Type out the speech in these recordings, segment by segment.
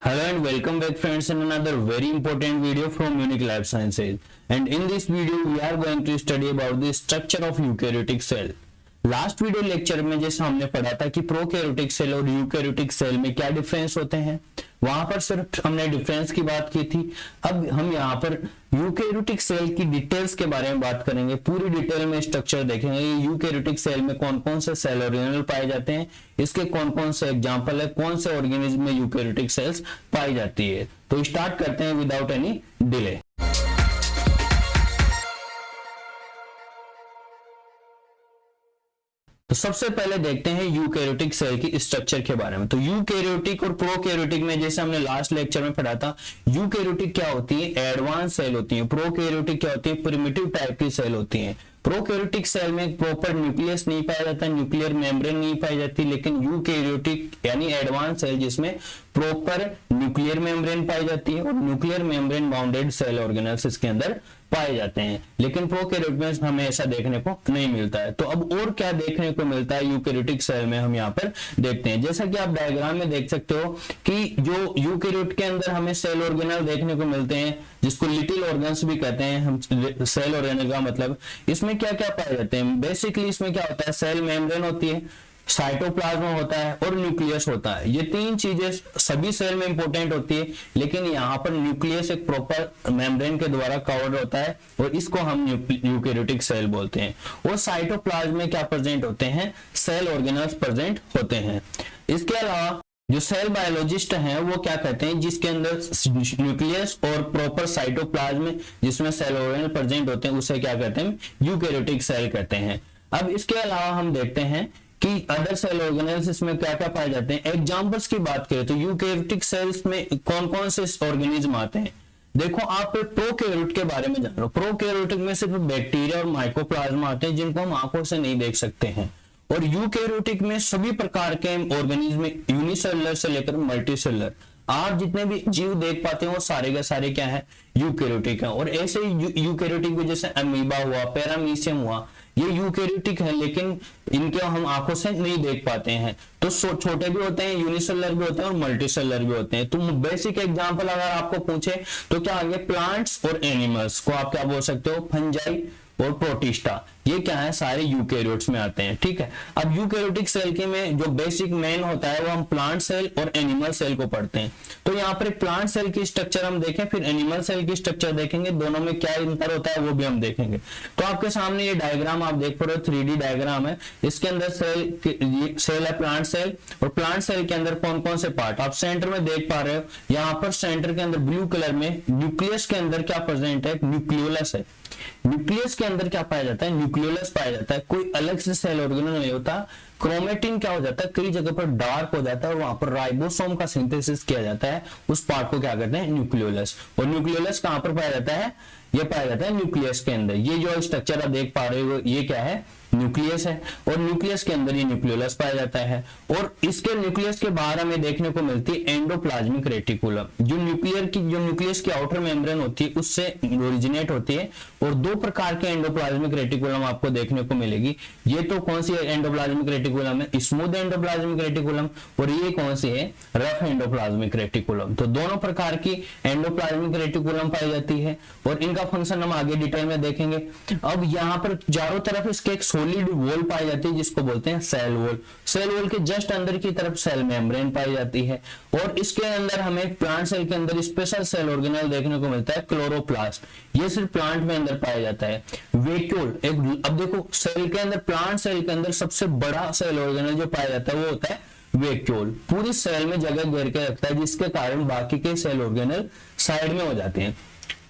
Hello and welcome back friends in another very important video from Unique Life Sciences, and in this video we are going to study about the structure of eukaryotic cell. Last video lecture में जैसे हमने पढ़ा था कि prokaryotic cell और eukaryotic cell में क्या difference होते हैं, वहां पर सिर्फ हमने डिफरेंस की बात की थी। अब हम यहाँ पर यूकैरियोटिक सेल की डिटेल्स के बारे में बात करेंगे, पूरी डिटेल में स्ट्रक्चर देखेंगे। यूकैरियोटिक सेल में कौन कौन से सेल ऑर्गेनेल पाए जाते हैं, इसके कौन कौन से एग्जाम्पल है, कौन से ऑर्गेनिज्म में यूकैरियोटिक सेल्स पाई जाती है। तो स्टार्ट करते हैं विदाउट एनी डिले। तो सबसे पहले देखते हैं यूकैरियोटिक सेल की स्ट्रक्चर के बारे में। तो यूकैरियोटिक और प्रोकैरियोटिक में जैसे हमने लास्ट लेक्चर में पढ़ा था, यूकैरियोटिक क्या होती है, एडवांस सेल होती है। प्रोकैरियोटिक क्या होती है, प्रिमिटिव टाइप की सेल होती है। प्रोकैरियोटिक सेल में प्रॉपर न्यूक्लियस नहीं पाया जाता, न्यूक्लियर मेम्ब्रेन नहीं पाई जाती, लेकिन यूकैरियोटिक यानी एडवांस सेल जिसमें प्रॉपर न्यूक्लियर मेम्ब्रेन पाई जाती है और nuclear membrane bounded cell organelles इसके अंदर पाए जाते हैं। लेकिन प्रोकैरियोट में हमें ऐसा देखने को नहीं मिलता है। तो अब और क्या देखने को मिलता है यूकैरियोटिक सेल में, हम यहाँ पर देखते हैं। जैसा कि आप डायग्राम में देख सकते हो कि जो यूकैरियोट के अंदर हमें सेल ऑर्गेनल देखने को मिलते हैं, जिसको लिटिल ऑर्गन्स भी कहते हैं हम। सेल ऑर्गेनल का मतलब इसमें क्या क्या पाए जाते हैं, बेसिकली इसमें क्या होता है, सेल मेम्ब्रेन होती है, साइटोप्लाज्म होता है और न्यूक्लियस होता है। ये तीन चीजें सभी सेल में इंपॉर्टेंट होती है, लेकिन यहाँ पर न्यूक्लियस एक प्रॉपर मेम्ब्रेन के द्वारा कवर्ड होता है और इसको हम यूकैरियोटिक सेल बोलते हैं। और साइटोप्लाज्म में क्या प्रेजेंट होते हैं, सेल ऑर्गेनल्स प्रेजेंट होते हैं। इसके अलावा जो सेल बायोलॉजिस्ट हैं वो क्या कहते हैं, जिसके अंदर न्यूक्लियस और प्रॉपर साइटोप्लाज्म जिसमें सेल ऑर्गेनल प्रेजेंट होते हैं, उसे क्या कहते हैं, यूकैरियोटिक सेल कहते हैं। अब इसके अलावा हम देखते हैं कि अदर सेल ऑर्गेनेल्स इसमें क्या क्या पाए जाते हैं। एग्जांपल्स की बात करें तो यूकैरियोटिक सेल्स में कौन कौन से ऑर्गेनिज्म आते हैं। देखो, आप प्रोकैरियोट के बारे में जान रहे हो। प्रोकैरियोटिक में सिर्फ बैक्टीरिया और माइकोप्लाज्म आते हैं जिनको हम आंखों से नहीं देख सकते हैं। और यूकैरियोटिक में सभी प्रकार के ऑर्गेनिज्म यूनिसेलुलर से लेकर मल्टीसेलुलर, आप जितने भी जीव देख पाते हैं वो सारे के सारे क्या है, यूकैरियोटिक है। और ऐसे यूकैरियोटिक जैसे अमीबा हुआ, पैरामीशियम हुआ, ये यूकैरियोटिक है, लेकिन इनके हम आंखों से नहीं देख पाते हैं। तो छोटे भी होते हैं, यूनिसेलुलर भी होते हैं और मल्टीसेलुलर भी होते हैं। तो बेसिक एग्जांपल अगर आपको पूछे तो क्या आगे प्लांट्स और एनिमल्स को आप क्या बोल सकते हो, फंजाई और प्रोटिस्टा, ये क्या है, सारे यूकैरियोट्स में आते हैं। ठीक है। अब यूकैरियोटिक सेल के में जो बेसिक मेन होता है वो हम प्लांट सेल और एनिमल सेल को पढ़ते हैं। तो यहाँ पर प्लांट सेल की स्ट्रक्चर हम देखें, फिर एनिमल सेल की स्ट्रक्चर देखेंगे, दोनों में क्या अंतर होता है वो भी हम देखेंगे। तो आपके सामने ये डायग्राम आप देख पा रहे हो, 3D डायग्राम है। इसके अंदर सेल है प्लांट सेल, और प्लांट सेल के अंदर कौन कौन से पार्ट आप सेंटर में देख पा रहे हो। यहाँ पर सेंटर के अंदर ब्लू कलर में न्यूक्लियस के अंदर क्या प्रेजेंट है, न्यूक्लियोलस है। न्यूक्लियस के अंदर क्या पाया जाता है, न्यूक्लियोलस पाया जाता है। कोई अलग से सेल ऑर्गेनल नहीं होता। क्रोमेटिन क्या हो जाता है, कई जगह पर डार्क हो जाता है और वहां पर राइबोसोम का सिंथेसिस किया जाता है, उस पार्ट को क्या कहते हैं, न्यूक्लियोलस। और न्यूक्लियोलस कहां पर पाया जाता है, ये पाया जाता है न्यूक्लियस के अंदर। ये जो स्ट्रक्चर आप देख पा रहे हो ये क्या है, न्यूक्लियस है, और न्यूक्लियस के अंदर ये न्यूक्लियोलस पाया जाता है। और इसके न्यूक्लियस के बाहर हमें देखने को मिलती है एंडोप्लाज्मिक रेटिकुलम, जो न्यूक्लियस की आउटर मेम्ब्रेन होती है उससे ओरिजिनेट होती है। और दो प्रकार के एंडोप्लाज्मिक रेटिकुलम आपको देखने को मिलेगी। ये तो कौन सी एंडोप्लाज्मिक रेटिकुलम है, स्मूथ एंडोप्लाज्मिक रेटिकुलम, और ये कौन सी है, रफ एंडोप्लाज्मिक रेटिकुलम। तो दोनों प्रकार की एंडोप्लाज्मिक रेटिकुलम पाई जाती है और इनका फंक्शन हम आगे डिटेल में देखेंगे। अब यहाँ पर चारों तरफ इसके एक सॉलिड वॉल पाई जाती है जिसको बोलते हैं सेल वॉल। सेल वॉल के जस्ट अंदर की तरफ सेल मेम्ब्रेन पाई जाती है। और इसके अंदर हमें प्लांट सेल के अंदर स्पेशल सेल ऑर्गेनल देखने को मिलता है, क्लोरोप्लास्ट। ये सिर्फ प्लांट में अंदर पाया जाता है। वैक्यूल एक, अब देखो सेल के अंदर, प्लांट सेल के अंदर सबसे बड़ा सेल ऑर्गेनल जो पाया जाता है वो होता है वैक्यूल। पूरी सेल में जगह घेर के रखता है, जिसके कारण बाकी के सेल ऑर्गेनल साइड में हो जाते हैं।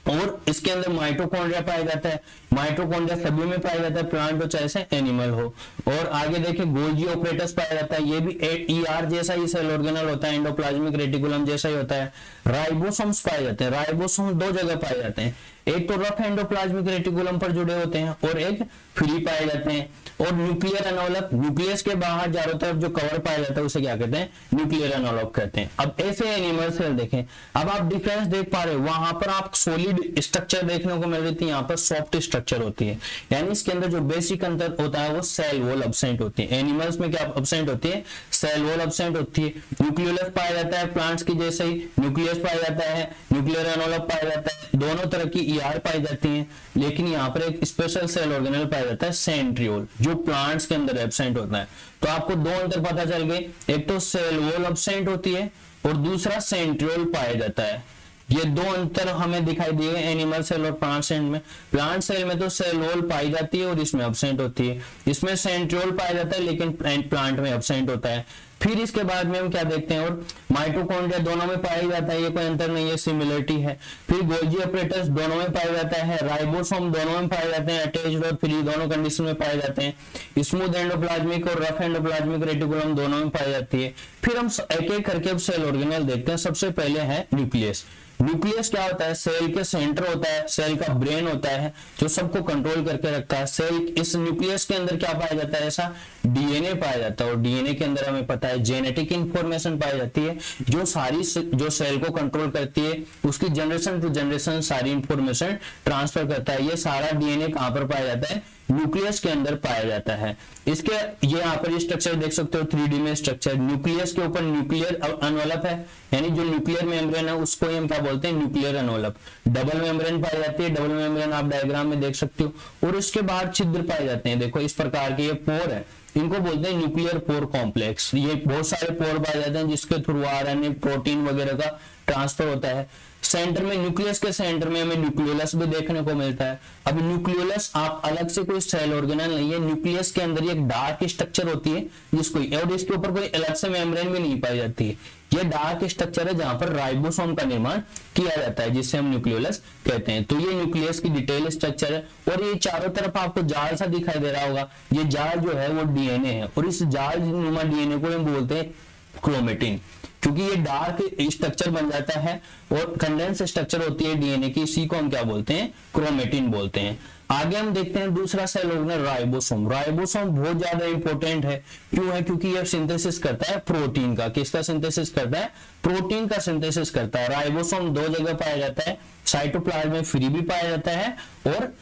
और इसके अंदर माइटोकॉन्ड्रिया पाया जाता है। माइटोकॉन्ड्रिया सभी में पाया जाता है, प्लांट हो चाहे से एनिमल हो। और आगे देखिए गोल्जी ऑपरेटस पाया जाता है, ये भी ER जैसा ही सेल ऑर्गेनल होता है, एंडोप्लाज्मिक रेटिकुलम जैसा ही होता है। राइबोसोम्स पाए जाते हैं। राइबोसोम दो जगह पाए जाते हैं, एक तो रफ एंडोप्लाज्मिक रेटिकुलम पर जुड़े होते हैं और एक फ्री पाए जाते हैं। और न्यूक्लियर एनवलप, न्यूक्लियस के बाहर चारों तरफ जो कवर पाया जाता है उसे क्या कहते हैं, न्यूक्लियर एनवलप कहते हैं। अब ऐसे एनिमल सेल देखें, अब आप डिफरेंस देख पा रहे हो, वहां पर आप सॉलिड स्ट्रक्चर देखने को मिल रही थी, यहाँ पर सॉफ्ट स्ट्रक्चर होती है, यानी इसके अंदर जो बेसिक अंतर होता है वो सेल वॉल अब्सेंट होती है। एनिमल्स में क्या अब्सेंट होती है, सेल वॉल अब्सेंट होती है। न्यूक्लियस पाया जाता है, प्लांट्स की जैसे ही न्यूक्लियस पाया जाता है, न्यूक्लियर एनवलप पाया जाता है, दोनों तरह की ईआर पाई जाती है। लेकिन यहाँ पर एक स्पेशल सेल ऑर्गेनल पाया जाता है सेंट्रियोल, जो प्लांट्स के अंदर एब्सेंट होता है। तो आपको दो अंतर पता चल गए, एक तो सेल वॉल अब्सेंट होती है और दूसरा सेंट्रियोल पाया जाता है। ये दो अंतर हमें दिखाई दिए एनिमल सेल और प्लांट सेल में। प्लांट सेल में तो सेल वॉल पाई जाती है और इसमें एब्सेंट होती है, इसमें सेंट्रियोल पाया जाता है लेकिन प्लांट में एब्सेंट होता है। फिर इसके बाद में हम क्या देखते हैं, और माइटोकॉन्ड्रिया दोनों में पाया जाता है, ये कोई अंतर नहीं है, सिमिलरिटी है। फिर गोल्जी अपरेटस दोनों में पाया जाता है, राइबोसोम दोनों में पाए जाते हैं, अटैच्ड और फ्री दोनों कंडीशन में पाए जाते हैं। स्मूथ एंडोप्लाज्मिक और रफ एंडोप्लाज्मिक रेटिकुलम दोनों में पाई जाती है। फिर हम एक एक करके अब सेल ऑर्गेनल देखते हैं। सबसे पहले है न्यूक्लियस। न्यूक्लियस क्या होता है, सेल के सेंटर होता है, सेल का ब्रेन होता है जो सबको कंट्रोल करके रखता है। सेल, इस न्यूक्लियस के अंदर क्या पाया जाता है, ऐसा डीएनए पाया जाता है, और डीएनए के अंदर हमें पता है जेनेटिक इंफॉर्मेशन पाई जाती है जो सारी जो सेल को कंट्रोल करती है, उसकी जनरेशन टू जनरेशन सारी इंफॉर्मेशन ट्रांसफर करता है। ये सारा डीएनए कहां पर पाया जाता है, न्यूक्लियस के अंदर पाया जाता है। इसके ये यहाँ पर स्ट्रक्चर देख सकते हो 3D में स्ट्रक्चर, न्यूक्लियस के ऊपर न्यूक्लियर एनवलप है, यानी जो न्यूक्लियर मेम्ब्रेन है उसको हम क्या बोलते हैं, न्यूक्लियर एनवलप। डबल मेम्ब्रेन पाई जाती है, डबल मेम्ब्रेन आप डायग्राम में देख सकते हो, और इसके बाद छिद्र पाए जाते हैं। देखो इस प्रकार के ये पोर है, इनको बोलते हैं न्यूक्लियर पोर कॉम्प्लेक्स। ये बहुत सारे पोर पाए जाते हैं जिसके थ्रू आरएनए, प्रोटीन वगैरह का ट्रांसफर होता है। सेंटर में, न्यूक्लियस के सेंटर में हमें न्यूक्लियोलस भी देखने को मिलता है। अब न्यूक्लियोलस आप अलग से कोई सेल ऑर्गेनल नहीं है, न्यूक्लियस के अंदर एक डार्क स्ट्रक्चर होती है जिसको, और इसके ऊपर कोई अलग से मेम्ब्रेन भी नहीं पाई जाती है। ये डार्क स्ट्रक्चर है जहां पर राइबोसोम का निर्माण किया जाता है, जिससे हम न्यूक्लियोलस कहते हैं। तो ये न्यूक्लियस की डिटेल स्ट्रक्चर है, और ये चारों तरफ आपको जाल सा दिखाई दे रहा होगा, ये जाल जो है वो डीएनए है, और इस जाल नुमा डीएनए को हम बोलते हैं क्रोमेटिन, क्योंकि ये डार्क स्ट्रक्चर बन जाता है और कंडेंस स्ट्रक्चर होती है डीएनए की, इसी को हम क्या बोलते हैं, क्रोमेटिन बोलते हैं। आगे हम देखते हैं दूसरा सेल ऑर्गेनल राइबोसोम। राइबोसोम बहुत ज्यादा इंपॉर्टेंट है, क्यों है, क्योंकि यह सिंथेसिस करता है प्रोटीन का। किसका सिंथेसिस करता है, प्रोटीन का सिंथेसिस करता है। राइबोसोम दो जगह पाया जाता है, साइटोप्लाज्म में फ्री भी पाया जाता है और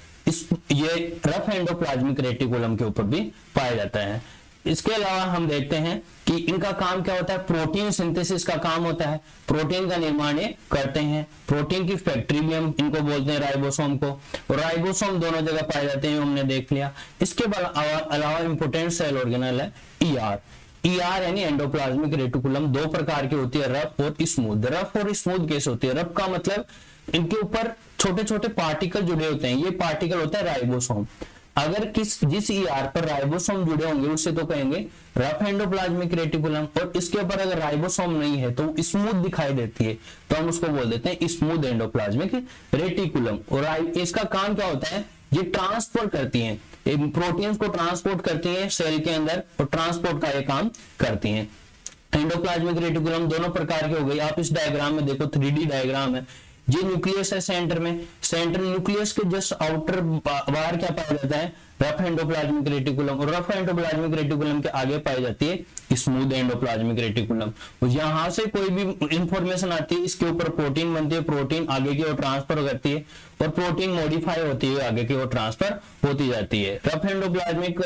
ये रफ एंडोप्लाज्मिक रेटिकुलम के ऊपर भी पाया जाता है। इसके अलावा हम देखते हैं कि इनका काम क्या होता है, प्रोटीन सिंथेसिस का काम होता है, प्रोटीन का निर्माण ये करते हैं। प्रोटीन की फैक्ट्री भी हम इनको बोलते हैं राइबोसोम को, और राइबोसोम दोनों जगह पाए जाते हैं, हमने देख लिया। इसके अलावा इंपोर्टेंट सेल ऑर्गेनल है ईआर। ईआर यानी एंडोप्लाज्मिक रेटिकुलम दो प्रकार की होती है, रफ और स्मूथ। रफ और स्मूथ कैसे होती है, रफ का मतलब इनके ऊपर छोटे छोटे पार्टिकल जुड़े होते हैं, ये पार्टिकल होता है राइबोसोम। अगर जिस ईआर पर राइबोसोम जुड़े होंगे उसे तो कहेंगे रफ एंडोप्लाज्मिक रेटिकुलम, और इसके ऊपर अगर राइबोसोम नहीं है तो स्मूथ दिखाई देती है तो हम उसको बोल देते हैं स्मूथ एंडोप्लाज्मिक रेटिकुलम। और इसका काम क्या होता है, ये ट्रांसपोर्ट करती है, प्रोटीन्स को ट्रांसपोर्ट करती है सेल के अंदर, और ट्रांसपोर्ट का ये काम करती है। एंडोप्लाज्मिक रेटिकुलम दोनों प्रकार के हो गए। आप इस डायग्राम में देखो, 3D डायग्राम है, ये न्यूक्लियस है सेंटर में, सेंटर न्यूक्लियस के जस्ट आउटर बाहर क्या पाया जाता है, रफ एंडोप्लाज्मिक रेटिकुलम, और रफ एंडोप्लाज्मिक रेटिकुलम के आगे पाई जाती है स्मूथ एंडोप्लाज्मिक रेटिकुलम। यहां से कोई भी इंफॉर्मेशन आती है, इसके ऊपर प्रोटीन बनती है, प्रोटीन आगे की ओर ट्रांसफर करती है, और प्रोटीन मॉडिफाई होती है, आगे की ओर ट्रांसफर होती जाती है। रफ एंडोप्लाज्मिक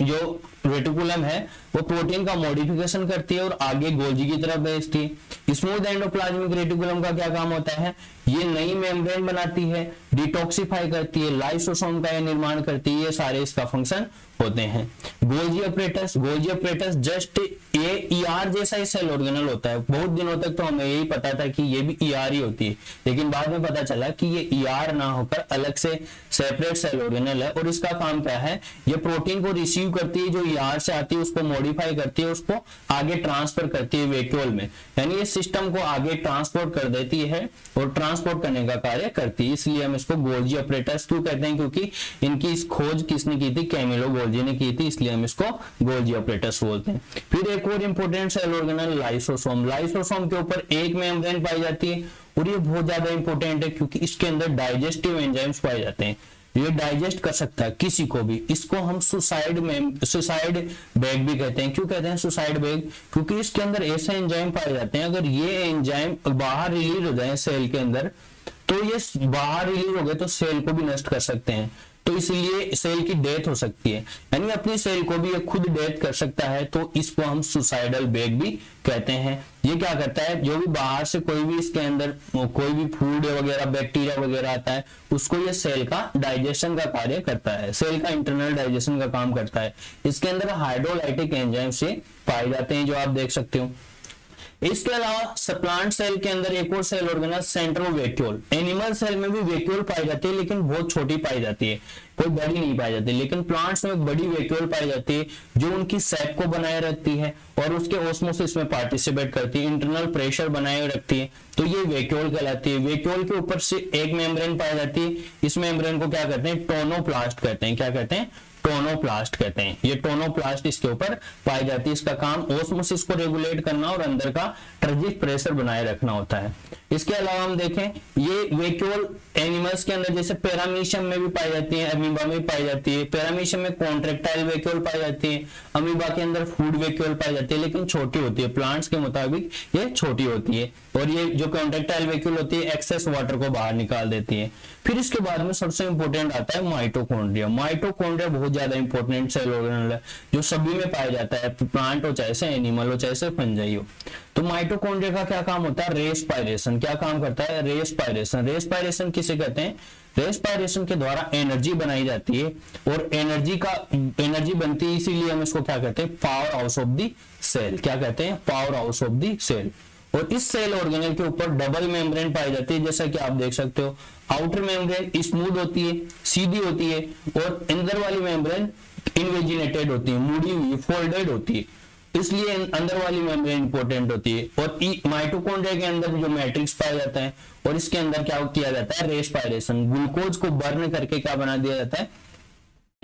जो रेटिकुलम है वो प्रोटीन का मॉडिफिकेशन करती है और आगे गोल्जी की तरफ भेजती है। स्मूथ एंडोप्लाज्मिक रेटिकुलम का क्या काम होता है, ये नई मेम्ब्रेन बनाती है, डिटॉक्सिफाई करती है, लाइसोसोम का निर्माण करती है, ये सारे इसका फंक्शन होते हैं। गोल्जी अपरेटस जस्ट ये ईआर जैसा ही सेल ऑर्गेनल होता है। बहुत दिनों तक तो हमें यही पता था कि ये भी ईआर ही होती है, लेकिन बाद में पता चला कि ये ईआर ना होकर अलग से सेपरेट सेल ऑर्गेनल है। और इसका काम क्या है, ये प्रोटीन को रिसीव करती है जो ईआर से आती है, उसको मॉडिफाई करती है, उसको आगे ट्रांसफर करती है वैक्यूल में, यानी ये सिस्टम को आगे ट्रांसपोर्ट कर देती है और ट्रांसपोर्ट करने का कार्य करती है। इसलिए हम इसको गोल्जी अपरेटस क्यों कहते हैं, क्योंकि इनकी इस खोज खोज किसने की थी, कैमिलो गोल्जी ने की थी, इसलिए हम इसको गोल्जी ऑपरेटस बोलते हैं। फिर एक और important cell organelle lysosome. Lysosome के ऊपर एक मेम्ब्रेन पाई जाती है और ये बहुत ज्यादा इंपॉर्टेंट है क्योंकि इसके अंदर डाइजेस्टिव एंजाइम्स पाए जाते हैं। ये डाइजेस्ट कर सकता है किसी को भी। इसको हम सुसाइड बैग भी कहते हैं। क्यों कहते हैं सुसाइड बैग, क्योंकि इसके अंदर ऐसे एंजाइम पाए जाते हैं, अगर ये एंजाइम बाहर रिलीज हो जाए सेल के अंदर तो ये बाहर रिलीज हो गए तो सेल को भी नष्ट कर सकते हैं, तो इसलिए सेल की डेथ हो सकती है, यानी अपनी सेल को भी ये खुद डेथ कर सकता है, तो इसको हम सुसाइडल बैग भी कहते हैं। ये क्या करता है, जो भी बाहर से कोई भी इसके अंदर कोई भी फूड वगैरह बैक्टीरिया वगैरह आता है उसको ये सेल का डाइजेशन का कार्य करता है, सेल का इंटरनल डाइजेशन का काम करता है। इसके अंदर हाइड्रोलाइटिक एंजाइम से पाए जाते हैं जो आप देख सकते हो। इसके अलावा प्लांट सेल के अंदर एक और सेल ऑर्गेनल सेंट्रोवैक्यूल। एनिमल सेल में भी वैक्यूल पाई जाती है लेकिन बहुत छोटी पाई जाती है, कोई बड़ी नहीं पाई जाती, लेकिन प्लांट्स में बड़ी वैक्यूल पाई जाती है जो उनकी सैप को बनाए रखती है और उसके ऑस्मोसिस में पार्टिसिपेट करती है, इंटरनल प्रेशर बनाए रखती है, तो ये वैक्यूल कहलाती है। वैक्यूल के ऊपर से एक मेम्ब्रेन पाई जाती है, इस मेम्ब्रेन को क्या कहते हैं, टोनोप्लास्ट कहते हैं। क्या कहते हैं, टोनोप्लास्ट कहते हैं। ये टोनोप्लास्ट इसके ऊपर पाई जाती है, इसका काम ऑस्मोसिस को रेगुलेट करना और अंदर का टर्जिक प्रेशर बनाए रखना होता है। इसके अलावा हम देखें ये वैक्यूल एनिमल्स के अंदर जैसे पैरामीशियम में भी पाई जाती है, अमीबा में भी पाई जाती है। पैरामीशियम में कॉन्ट्रेक्टाइल वैक्यूल पाई जाती है, अमीबा के अंदर फूड वैक्यूल पाई जाती है लेकिन छोटी होती है, प्लांट्स के मुताबिक ये छोटी होती है, और ये जो कॉन्ट्रेक्टाइल वैक्यूल होती है एक्सेस वाटर को बाहर निकाल देती है। फिर इसके बाद में सबसे इंपॉर्टेंट आता है माइटोकॉन्ड्रिया। माइटोकॉन्ड्रिया बहुत ज्यादा इंपॉर्टेंट सेल ऑर्गेनल है जो सभी में पाया जाता है, प्लांट हो चाहे से एनिमल हो चाहे से फंजाई हो। तो माइटोकॉन्ड्रिया का क्या काम होता है, रेस्पायरेशन। क्या काम करता है, रेस्पायरेशन। रेस्पायरेशन किसे कहते हैं, रेस्पायरेशन के द्वारा एनर्जी बनाई जाती है, और एनर्जी बनती है, इसीलिए हम इसको क्या कहते हैं, power house of the cell. क्या कहते हैं, power house of the cell. और इस सेल ऑर्गेनल के ऊपर डबल मेम्ब्रेन पाई जाती है, जैसा कि आप देख सकते हो। आउटर मेम्ब्रेन स्मूथ होती है, सीधी होती है, और अंदर वाली मेम्ब्रेन इनवेजिनेटेड होती है, मुड़ी हुई, फोल्डेड होती है, इसलिए अंदर वाली मेम्ब्रेन इंपॉर्टेंट होती है। और माइटोकॉन्ड्रिया के अंदर जो मैट्रिक्स पाया जाता है और इसके अंदर क्या किया जाता है, रेस्पायरेशन। ग्लूकोज को बर्न करके क्या बना दिया जाता है,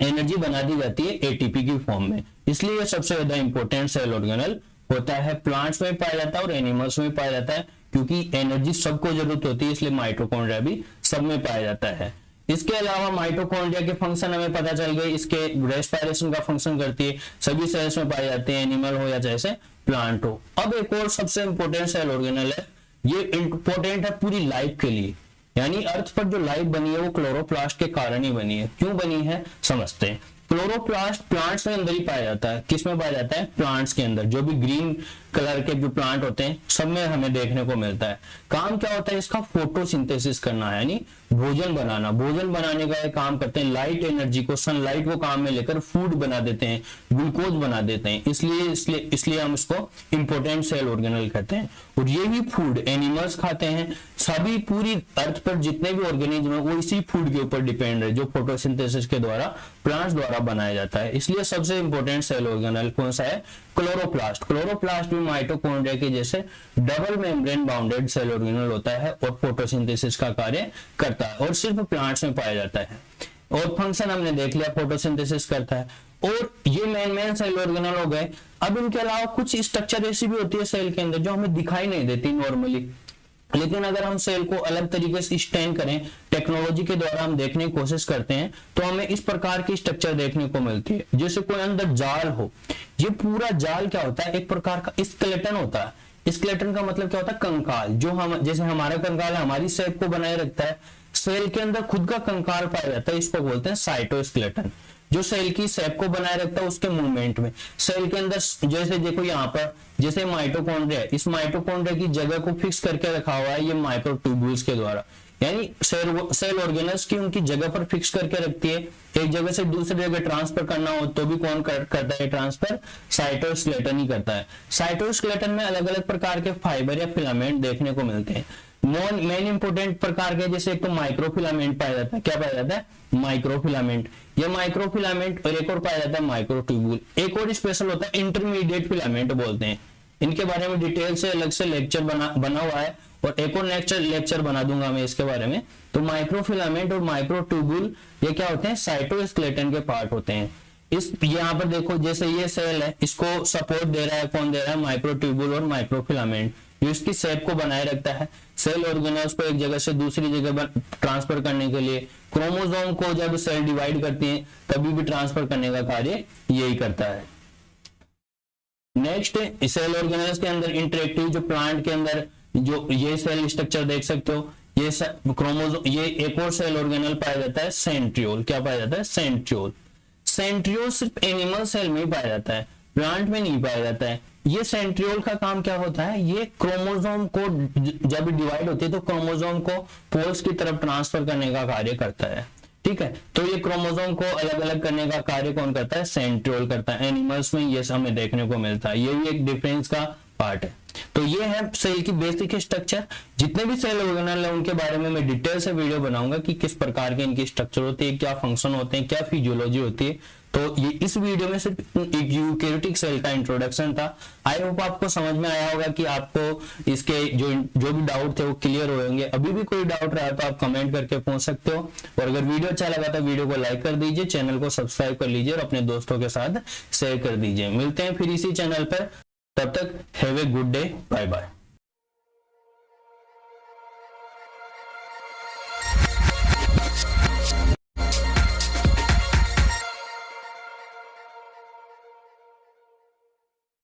एनर्जी बना दी जाती है एटीपी की फॉर्म में, इसलिए सबसे ज्यादा इंपॉर्टेंट सेल ऑर्गेनल होता है। प्लांट्स में पाया जाता है और एनिमल्स में पाया जाता है, क्योंकि एनर्जी सबको जरूरत होती है, इसलिए माइटोकॉन्ड्रिया भी सब में पाया जाता है। इसके अलावा माइटोकॉन्ड्रिया के फंक्शन हमें पता चल गए, इसके रेस्पायरेशन का फंक्शन करती है, सभी सेल्स में पाए जाते हैं, एनिमल हो या जैसे प्लांट हो। अब एक और सबसे इंपॉर्टेंट सेल ऑर्गेनल है, ये इंपॉर्टेंट है पूरी लाइफ के लिए, यानी अर्थ पर जो लाइफ बनी है वो क्लोरोप्लास्ट के कारण ही बनी है। क्यों बनी है समझते हैं। क्लोरोप्लास्ट प्लांट्स में अंदर ही पाया जाता है। किस में पाया जाता है, प्लांट्स के अंदर। जो भी ग्रीन कलर के जो प्लांट होते हैं सब में हमें देखने को मिलता है। काम क्या होता है इसका, फोटोसिंथेसिस करना है, यानी भोजन बनाना। भोजन बनाने का ये काम करते हैं, लाइट एनर्जी को, सनलाइट को काम में लेकर फूड बना देते हैं, ग्लूकोज बना देते हैं, इसलिए हम इसको इंपॉर्टेंट सेल ऑर्गेनल कहते हैं। और ये भी फूड एनिमल्स खाते हैं, सभी पूरी अर्थ पर जितने भी ऑर्गेनिज्म है वो इसी फूड के ऊपर डिपेंड है, जो फोटोसिंथेसिस के द्वारा प्लांट्स द्वारा बनाया जाता है। इसलिए सबसे इंपॉर्टेंट सेल ऑर्गेनल कौन सा है, क्लोरोप्लास्ट। क्लोरोप्लास्ट भी माइटोकॉन्ड्रिया के जैसे double membrane bounded cell organelle होता है और फोटोसिंथेसिस का कार्य करता है, और सिर्फ प्लांट्स में पाया जाता है। और फंक्शन हमने देख लिया, फोटोसिंथेसिस करता है। और ये मेन सेल ऑर्गेनल हो गए। अब इनके अलावा कुछ स्ट्रक्चर ऐसी भी होती है सेल के अंदर जो हमें दिखाई नहीं देती नॉर्मली, लेकिन अगर हम सेल को अलग तरीके से स्टैंड करें, टेक्नोलॉजी के द्वारा हम देखने की कोशिश करते हैं, तो हमें इस प्रकार की स्ट्रक्चर देखने को मिलती है। जैसे कोई अंदर जाल हो, ये पूरा जाल क्या होता है, एक प्रकार का स्केलेटन होता है। स्केलेटन का मतलब क्या होता है, कंकाल। जो हम जैसे हमारा कंकाल हमारी शेप को बनाए रखता है, सेल के अंदर खुद का कंकाल पाया जाता है, इसको बोलते हैं साइटोस्केलेटन, जो सेल की शेप को बनाए रखता है उसके मूवमेंट में। सेल के अंदर जैसे देखो यहाँ पर जैसे माइटोकॉन्ड्रिया, इस माइटोकॉन्ड्रिया की जगह को फिक्स करके रखा हुआ है ये माइक्रोट्यूब्यूल्स के द्वारा, यानी सेल ऑर्गेनल्स की उनकी जगह पर फिक्स करके रखती है। एक जगह से दूसरी जगह ट्रांसफर करना हो तो भी कौन करता है ट्रांसफर, साइटोस्केलेटन ही करता है। साइटोस्केलेटन में अलग अलग प्रकार के फाइबर या फिलामेंट देखने को मिलते हैं। मेन इंपोर्टेंट प्रकार के जैसे एक तो माइक्रोफिलामेंट पाया जाता है। क्या पाया जाता है, माइक्रोफिलामेंट। ये माइक्रोफिलामेंट और एक और पाया जाता है माइक्रोट्यूब्यूल। एक और स्पेशल होता है इंटरमीडिएट फिलामेंट बोलते हैं। इनके बारे में डिटेल से अलग से लेक्चर बना हुआ है, और एक और लेक्चर बना दूंगा मैं इसके बारे में। तो माइक्रोफिलामेंट और माइक्रोट्यूबुल ये क्या होते हैं, साइटोस्केलेटन के पार्ट होते हैं। इस यहाँ पर देखो जैसे ये सेल है, इसको सपोर्ट दे रहा है, कौन दे रहा है, माइक्रोट्यूबुल और माइक्रोफिलामेंट, जो इसकी शेप को बनाए रखता है, सेल ऑर्गेनेल्स को एक जगह से दूसरी जगह ट्रांसफर करने के लिए। क्रोमोसोम को जब सेल डिवाइड करती है तभी भी ट्रांसफर करने का कार्य यही करता है। नेक्स्ट सेल ऑर्गेनेल्स के अंदर इंटरेक्टिव, जो प्लांट के अंदर जो ये सेल स्ट्रक्चर देख सकते हो, ये क्रोमोसोम, ये एक और सेल ऑर्गेनल पाया जाता है सेंट्रियोल। क्या पाया जाता है, सेंट्रियोल। सेंट्रियोल सिर्फ एनिमल सेल में ही पाया जाता है, प्लांट में नहीं पाया जाता है। ये सेंट्रियोल का काम क्या होता है, ये क्रोमोसोम को जब डिवाइड होती है तो क्रोमोसोम को पोल्स की तरफ ट्रांसफर करने का कार्य करता है। ठीक है, तो ये क्रोमोसोम को अलग अलग करने का कार्य कौन करता है, सेंट्रियोल करता है। एनिमल्स में ये हमें देखने को मिलता है, ये भी एक डिफरेंस का पार्ट है। तो ये है सेल की बेसिक स्ट्रक्चर। जितने भी सेल ऑर्गेनल है उनके बारे में मैं डिटेल से वीडियो बनाऊंगा कि किस प्रकार के इनकी स्ट्रक्चर होती है, क्या फंक्शन होते हैं, क्या फिजियोलॉजी होती है। तो ये इस वीडियो में सिर्फ एक यूकैरियोटिक सेल का इंट्रोडक्शन था। आई होप आपको समझ में आया होगा कि आपको इसके जो भी डाउट थे वो क्लियर हुए होंगे। अभी भी कोई डाउट रहा तो आप कमेंट करके पूछ सकते हो, और अगर वीडियो अच्छा लगा तो वीडियो को लाइक कर दीजिए, चैनल को सब्सक्राइब कर लीजिए और अपने दोस्तों के साथ शेयर कर दीजिए। मिलते हैं फिर इसी चैनल पर, तब तक have a good day, bye bye.